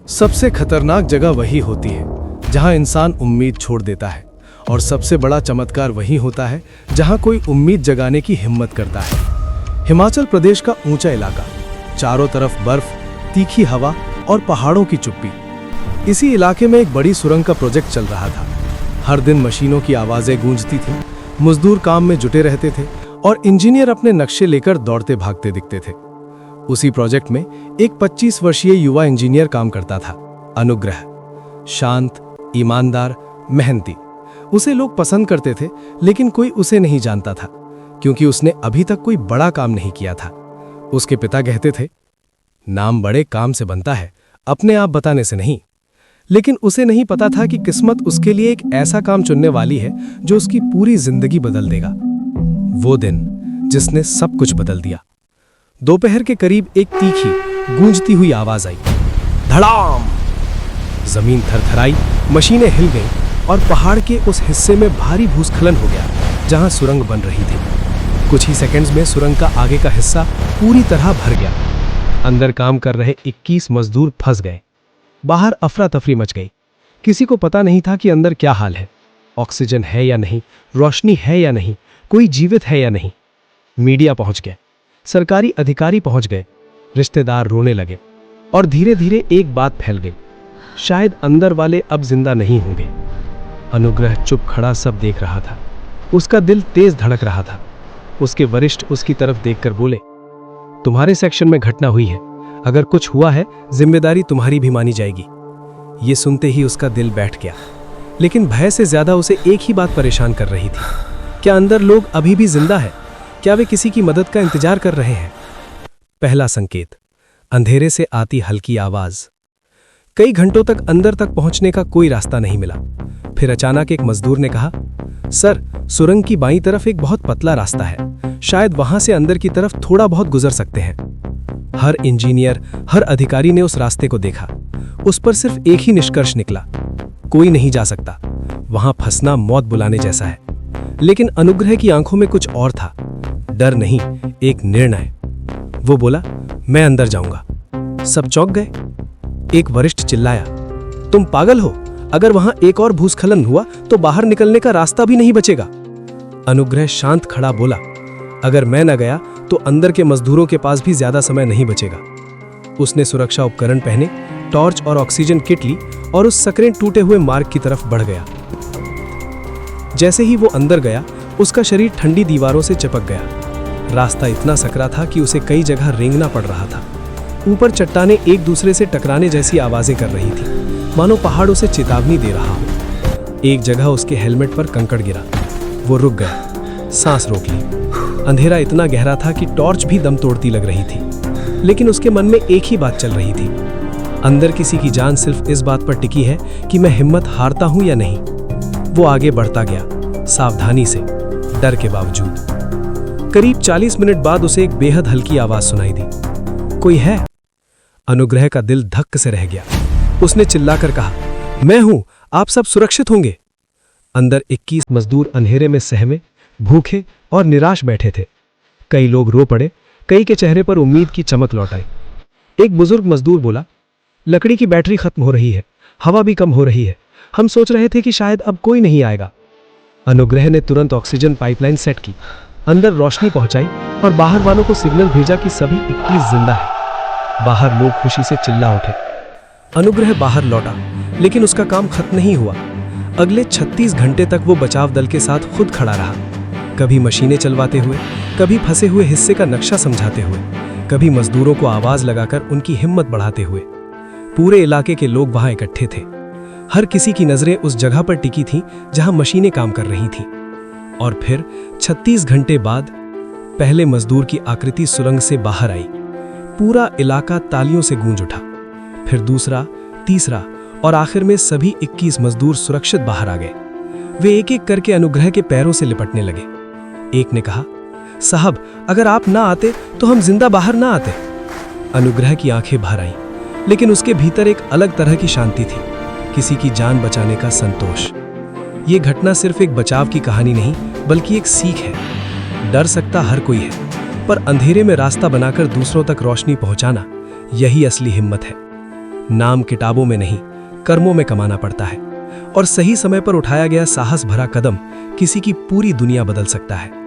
सबसे खतरनाक जगह वही होती है जहां इंसान उम्मीद छोड़ देता है, और सबसे बड़ा चमत्कार वही होता है जहां कोई उम्मीद जगाने की हिम्मत करता है। हिमाचल प्रदेश का ऊंचा इलाका, चारों तरफ बर्फ, तीखी हवा और पहाड़ों की चुप्पी। इसी इलाके में एक बड़ी सुरंग का प्रोजेक्ट चल रहा था। हर दिन मशीनों की आवाजें गूंजती थीं, मजदूर काम में जुटे रहते थे और इंजीनियर अपने नक्शे लेकर दौड़ते भागते दिखते थे। उसी प्रोजेक्ट में एक 25 वर्षीय युवा इंजीनियर काम करता था, अनुग्रह। शांत, ईमानदार, मेहनती। उसे लोग पसंद करते थे, लेकिन कोई उसे नहीं जानता था क्योंकि उसने अभी तक कोई बड़ा काम नहीं किया था। उसके पिता कहते थे, नाम बड़े काम से बनता है, अपने आप बताने से नहीं। लेकिन उसे नहीं पता था कि किस्मत उसके लिए एक ऐसा काम चुनने वाली है जो उसकी पूरी जिंदगी बदल देगा। वो दिन जिसने सब कुछ बदल दिया। दोपहर के करीब एक तीखी, गूंजती हुई आवाज आई। धड़ाम! जमीन थरथराई, मशीनें हिल गईं और पहाड़ के उस हिस्से में भारी भूस्खलन हो गया जहां सुरंग बन रही थी। कुछ ही सेकंड्स में सुरंग का आगे का हिस्सा पूरी तरह भर गया। अंदर काम कर रहे 21 मजदूर फंस गए। बाहर अफरा तफरी मच गई। किसी को पता नहीं था कि अंदर क्या हाल है। ऑक्सीजन है या नहीं, रोशनी है या नहीं, कोई जीवित है या नहीं। मीडिया पहुंच गए, सरकारी अधिकारी पहुंच गए, रिश्तेदार रोने लगे और धीरे धीरे एक बात फैल गई, शायद अंदर वाले अब जिंदा नहीं होंगे। अनुग्रह चुप खड़ा सब देख रहा था। उसका दिल तेज धड़क रहा था। उसके वरिष्ठ उसकी तरफ देखकर बोले, तुम्हारे सेक्शन में घटना हुई है, अगर कुछ हुआ है जिम्मेदारी तुम्हारी भी मानी जाएगी। ये सुनते ही उसका दिल बैठ गया, लेकिन भय से ज्यादा उसे एक ही बात परेशान कर रही थी, क्या अंदर लोग अभी भी जिंदा है? क्या वे किसी की मदद का इंतजार कर रहे हैं? पहला संकेत, अंधेरे से आती हल्की आवाज। कई घंटों तक अंदर तक पहुंचने का कोई रास्ता नहीं मिला। फिर अचानक एक मजदूर ने कहा, सर, सुरंग की बाईं तरफ एक बहुत पतला रास्ता है, शायद वहां से अंदर की तरफ थोड़ा बहुत गुजर सकते हैं। हर इंजीनियर, हर अधिकारी ने उस रास्ते को देखा। उस पर सिर्फ एक ही निष्कर्ष निकला, कोई नहीं जा सकता, वहां फंसना मौत बुलाने जैसा है। लेकिन अनुग्रह की आंखों में कुछ और था, डर नहीं, एक निर्णय। वो बोला, मैं अंदर जाऊंगा। सब चौंक गए। एक वरिष्ठ चिल्लाया, तुम पागल हो, अगर वहां एक और भूस्खलन हुआ तो बाहर निकलने का रास्ता भी नहीं बचेगा। अनुग्रह शांत खड़ा बोला, अगर मैं न गया तो अंदर के मजदूरों के पास भी ज्यादा समय नहीं बचेगा। उसने सुरक्षा उपकरण पहने, टॉर्च और ऑक्सीजन किट ली और उस सकरे टूटे हुए मार्ग की तरफ बढ़ गया। जैसे ही वो अंदर गया, उसका शरीर ठंडी दीवारों से चिपक गया। रास्ता इतना सकरा था कि उसे कई जगह रेंगना पड़ रहा था। ऊपर चट्टानें एक दूसरे से टकराने जैसी आवाजें कर रही थी, मानो पहाड़ उसे चेतावनी दे रहा हो। एक जगह उसके हेलमेट पर कंकड़ गिरा। वो रुक गया, सांस रोक ली। अंधेरा इतना गहरा था कि टॉर्च भी दम तोड़ती लग रही थी, लेकिन उसके मन में एक ही बात चल रही थी, अंदर किसी की जान सिर्फ इस बात पर टिकी है कि मैं हिम्मत हारता हूं या नहीं। वो आगे बढ़ता गया, सावधानी से, डर के बावजूद। करीब 40 मिनट बाद उसे एक बेहद हल्की आवाज सुनाई दी, कोई है? अनुग्रह का दिल धक्क से रह गया। उसने चिल्लाकर कहा, मैं हूं, आप सब सुरक्षित होंगे। अंदर 21 मजदूर अंधेरे में सहमे, भूखे और निराश बैठे थे। कई लोग रो पड़े, कई के चेहरे पर उम्मीद की चमक लौट आई। एक बुजुर्ग मजदूर बोला, लकड़ी की बैटरी खत्म हो रही है, हवा भी कम हो रही है, हम सोच रहे थे कि शायद अब कोई नहीं आएगा। अनुग्रह ने तुरंत ऑक्सीजन पाइपलाइन सेट की, अंदर रोशनी पहुंचाई और बाहर वालों को सिग्नल भेजा कि सभी 21 जिंदा है। बाहर लोग खुशी से चिल्ला उठे। अनुग्रह बाहर लौटा, लेकिन उसका काम खत्म नहीं हुआ। अगले 36 घंटे तक वो बचाव दल के साथ खुद खड़ा रहा, कभी मशीनें चलवाते हुए, कभी फंसे हुए हिस्से का नक्शा समझाते हुए, कभी मजदूरों को आवाज लगाकर उनकी हिम्मत बढ़ाते हुए। पूरे इलाके के लोग वहां इकट्ठे थे। हर किसी की नजरें उस जगह पर टिकी थीं जहां मशीनें काम कर रही थीं। और फिर 36 घंटे बाद पहले मजदूर की आकृति सुरंग से बाहर आई। पूरा इलाका तालियों से गूंज उठा। फिर दूसरा, तीसरा और आखिर में सभी 21 मजदूर सुरक्षित बाहर आ गए। वे एक एक करके अनुग्रह के पैरों से लिपटने लगे। एक ने कहा, साहब, अगर आप ना आते तो हम जिंदा बाहर ना आते। अनुग्रह की आंखें भर आईं, लेकिन उसके भीतर एक अलग तरह की शांति थी, किसी की जान बचाने का संतोष। ये घटना सिर्फ एक बचाव की कहानी नहीं, बल्कि एक सीख है। डर सकता हर कोई है, पर अंधेरे में रास्ता बनाकर दूसरों तक रोशनी पहुंचाना, यही असली हिम्मत है। नाम किताबों में नहीं, कर्मों में कमाना पड़ता है। और सही समय पर उठाया गया साहस भरा कदम किसी की पूरी दुनिया बदल सकता है।